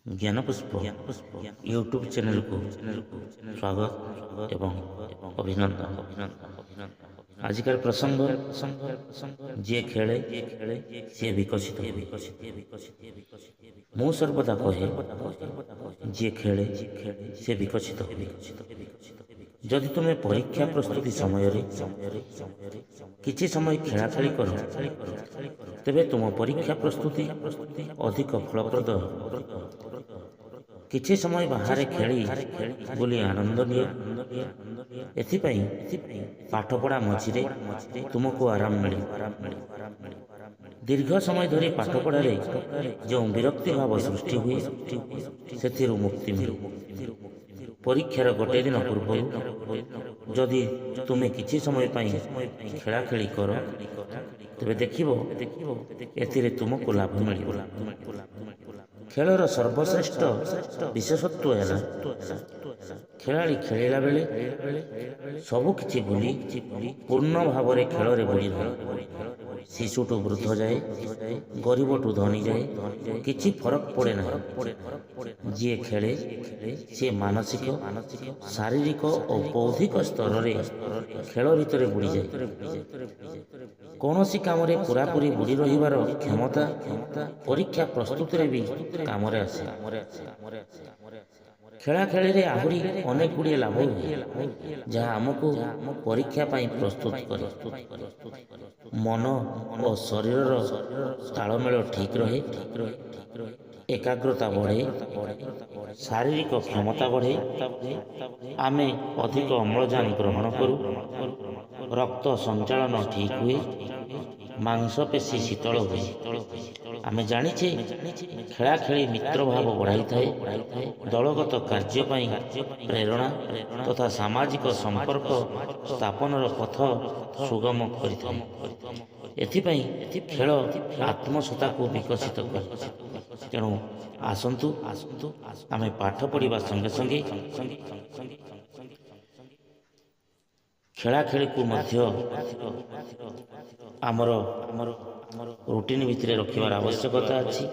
ज्ञानपुष्प YouTube channel को स्वागत एवं अभिनंदन। आजिकार प्रसंग जे खेले सी विकसित। मु सर्वदा कहे जे खेले सी विकसित। जदि तुम परीक्षा प्रस्तुति समय किछि समय खेला खेली कर तेबे तुम परीक्षा प्रस्तुति अधिक फलप्रद। किछि समय बाहर खेली बोली आनंद निय। एथिपाई पाठपढ़ा मझिरे तुमको आराम मिले। दीर्घ समय धरी पाठपढ़ारे जो विरक्ति भाव सृष्टि हुए सेथिरु मुक्ति मिले। परीक्षार गोटे दिन पूर्व जदि तुमे किछि समय पाई खेला खेली कर तेबे देखिबो एथिरे तुमको लाभ मिले। खेलर सर्वश्रेष्ठ विशेषत्व है खेलाड़ी खेलिला बेले सबु किछि भूली पूर्ण भाव में खेल रे बुड़ी रहे। शिशुठू वृद्ध जाए गरीब ठू धनी जाए किछि फरक पड़े ना। जी खेले सी मानसिक शारीरिक और बौद्धिक स्तर रे खेल भितर बुड़ी जाए। कौन सी काम रे पूरापूरी बुड़ी रहिबार क्षमता परीक्षा प्रस्तुति रे भी काम आसे। खेला खेली रे आहुरी अनेक गुड़िए लाभ हुए जहाँ आमको परीक्षा पाई प्रस्तुत करे। मन और शरीर तालमेल ठीक रहे, एकाग्रता बढ़े, शारीरिक क्षमता बढ़े, आमे अधिक अम्लजान ग्रहण करूँ, रक्त संचालन ठीक हुए, मांसपेशी शीतल हुए। आमे जानिछे खेला खेली मित्र भाव बढ़ाई थाए, दलगत कार्य पाई प्रेरणा तथा सामाजिक संपर्क स्थापनर पथ सुगम करिथाए। एथिपाई खेल आत्मसत्ता को विकसित करे। तेणु आसंतु आमे पाठ पढ़िबा संगे संगे खेला खेली को मध्य आमर रूटीन भितर रखिबार आवश्यकता अछि।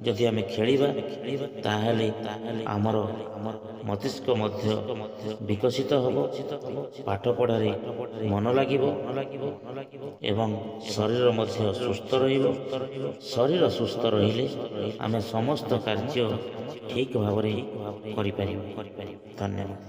जदि आमे खेलिबा ताहेले आमर मस्तिष्क मध्य विकसित हबो, पाठ पढ़ारे मन लागिबो एवं शरीर मध्य सुस्थ रहिबो। शरीर सुस्थ रहिले आमे समस्त कार्य ठीक भाव में करि परिबो। धन्यवाद।